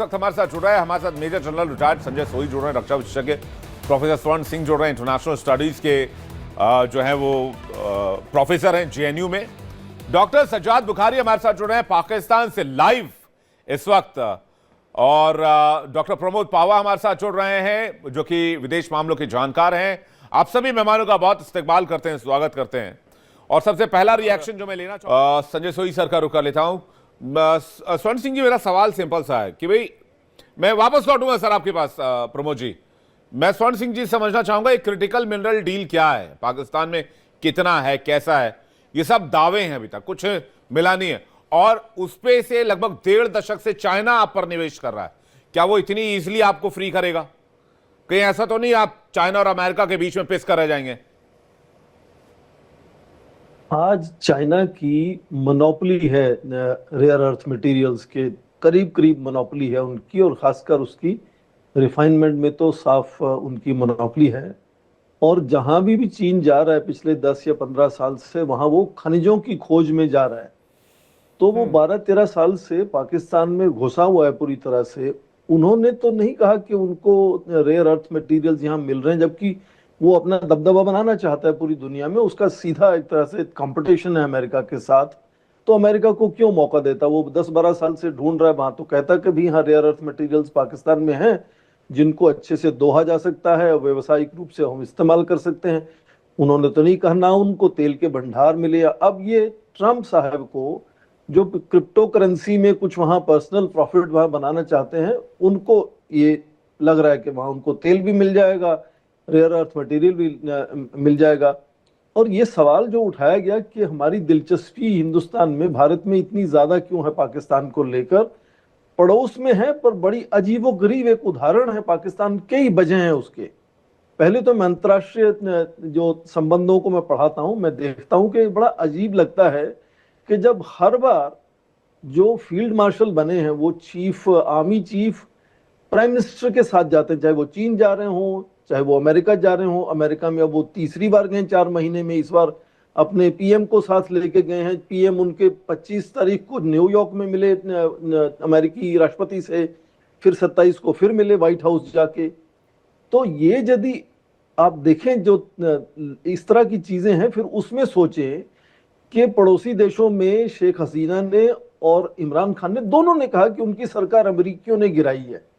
वक्त हमारे साथ जुड़ रहा है, हमारे साथ मेजर जनरल रिटायर्ड संजय सोई जुड़ रहे हैं, रक्षा विशेषज्ञ प्रोफेसर स्वर्ण सिंह जुड़ रहे हैं, इंटरनेशनल स्टडीज के जो है वो प्रोफेसर हैं जेएनयू में। डॉक्टर सज्जाद बुखारी हमारे साथ जुड़ रहे हैं पाकिस्तान से लाइव इस वक्त, और डॉक्टर प्रमोद पावा हमारे साथ जुड़ रहे हैं जो कि विदेश मामलों के जानकार हैं। आप सभी मेहमानों का बहुत इस्तकबाल करते हैं, स्वागत करते हैं। और सबसे पहला रिएक्शन जो मैं लेना चाहूँ संजय सोई सर का रुख कर लेता हूँ। स्वर्ण सिंह जी, मेरा सवाल सिंपल सा है कि भाई मैं वापस लौटूंगा सर आपके पास। प्रमोद जी, मैं स्वर्ण सिंह जी समझना चाहूंगा एक क्रिटिकल मिनरल डील क्या है, पाकिस्तान में कितना है, कैसा है? ये सब दावे हैं, अभी तक कुछ मिला नहीं है, और उस पे से लगभग 1.5 दशक से चाइना आप पर निवेश कर रहा है। क्या वो इतनी इजीली आपको फ्री करेगा? कहीं ऐसा तो नहीं आप चाइना और अमेरिका के बीच में पिस कर रह जाएंगे? आज चाइना की मोनोपोली है रेयर अर्थ मटेरियल्स के, करीब करीब मोनोपोली है उनकी, और खासकर उसकी रिफाइनमेंट में तो साफ उनकी मोनोपोली है। और जहां भी चीन जा रहा है पिछले 10 या 15 साल से, वहां वो खनिजों की खोज में जा रहा है। तो वो 12-13 साल से पाकिस्तान में घुसा हुआ है पूरी तरह से। उन्होंने तो नहीं कहा कि उनको रेयर अर्थ मटेरियल्स यहाँ मिल रहे हैं, जबकि वो अपना दबदबा बनाना चाहता है पूरी दुनिया में। उसका सीधा एक तरह से कंपटीशन है अमेरिका के साथ। तो अमेरिका को क्यों मौका देता? वो 10-12 साल से ढूंढ रहा है वहां, तो कहता कि भी हाँ रेयर अर्थ मटेरियल्स पाकिस्तान में हैं जिनको अच्छे से दोहा जा सकता है, व्यवसायिक रूप से हम इस्तेमाल कर सकते हैं। उन्होंने तो नहीं कहा ना उनको तेल के भंडार मिले। अब ये ट्रंप साहब को जो क्रिप्टो करेंसी में कुछ वहां पर्सनल प्रॉफिट वहां बनाना चाहते हैं, उनको ये लग रहा है कि वहां उनको तेल भी मिल जाएगा, रेयर अर्थ मटेरियल भी मिल जाएगा। और ये सवाल जो उठाया गया कि हमारी दिलचस्पी हिंदुस्तान में, भारत में इतनी ज्यादा क्यों है पाकिस्तान को लेकर, पड़ोस में है पर बड़ी अजीबोगरीब एक उदाहरण है पाकिस्तान। कई वजह हैं उसके। पहले तो मैं अंतर्राष्ट्रीय जो संबंधों को मैं पढ़ाता हूं, मैं देखता हूं कि बड़ा अजीब लगता है कि जब हर बार जो फील्ड मार्शल बने हैं वो chief, army chief prime minister के साथ जाते हैं, चाहे वो चीन जा रहे हों चाहे वो अमेरिका जा रहे हों। अमेरिका में अब वो तीसरी बार गए 4 महीने में। इस बार अपने पीएम को साथ लेके गए हैं। पीएम उनके 25 तारीख को न्यूयॉर्क में मिले अमेरिकी राष्ट्रपति से, फिर 27 को फिर मिले व्हाइट हाउस जाके। तो ये यदि आप देखें जो इस तरह की चीजें हैं, फिर उसमें सोचें कि पड़ोसी देशों में शेख हसीना ने और इमरान खान ने, दोनों ने कहा कि उनकी सरकार अमेरिकियों ने गिराई है।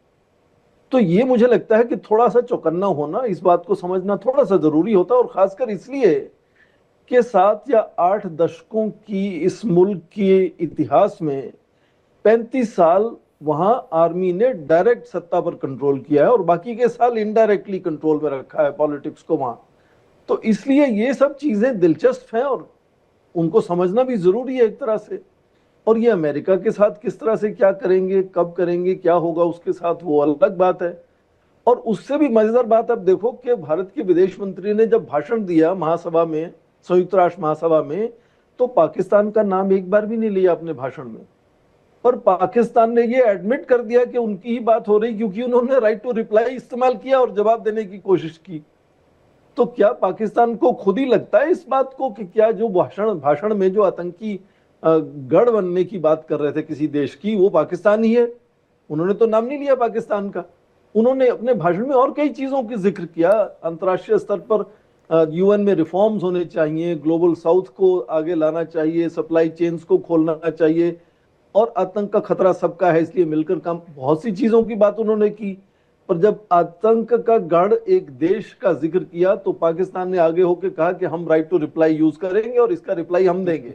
तो ये मुझे लगता है कि थोड़ा सा चौकन्ना होना, इस बात को समझना थोड़ा सा जरूरी होता है। और खासकर इसलिए कि 7 या 8 दशकों की इस मुल्क के इतिहास में 35 साल वहां आर्मी ने डायरेक्ट सत्ता पर कंट्रोल किया है और बाकी के साल इनडायरेक्टली कंट्रोल में रखा है पॉलिटिक्स को वहां। तो इसलिए ये सब चीजें दिलचस्प हैं और उनको समझना भी जरूरी है एक तरह से। और ये अमेरिका के साथ किस तरह से क्या करेंगे, कब करेंगे, क्या होगा उसके साथ, वो अलग बात है। और उससे भी मजेदार बात अब देखो कि भारत के विदेश मंत्री ने जब भाषण दिया महासभा में, संयुक्त राष्ट्र महासभा में, तो पाकिस्तान का नाम एक बार भी नहीं लिया अपने भाषण में। पर पाकिस्तान ने ये एडमिट कर दिया कि उनकी ही बात हो रही, क्योंकि उन्होंने राइट टू रिप्लाई इस्तेमाल किया और जवाब देने की कोशिश की। तो क्या पाकिस्तान को खुद ही लगता है इस बात को कि क्या जो भाषण में जो आतंकी गढ़ बनने की बात कर रहे थे किसी देश की, वो पाकिस्तान ही है? उन्होंने तो नाम नहीं लिया पाकिस्तान का। उन्होंने अपने भाषण में और कई चीजों की जिक्र किया। अंतर्राष्ट्रीय स्तर पर यूएन में रिफॉर्म्स होने चाहिए, ग्लोबल साउथ को आगे लाना चाहिए, सप्लाई चेन्स को खोलना चाहिए, और आतंक का खतरा सबका है इसलिए मिलकर काम, बहुत सी चीजों की बात उन्होंने की। पर जब आतंक का गढ़ एक देश का जिक्र किया तो पाकिस्तान ने आगे होकर कहा कि हम राइट टू रिप्लाई यूज करेंगे और इसका रिप्लाई हम देंगे।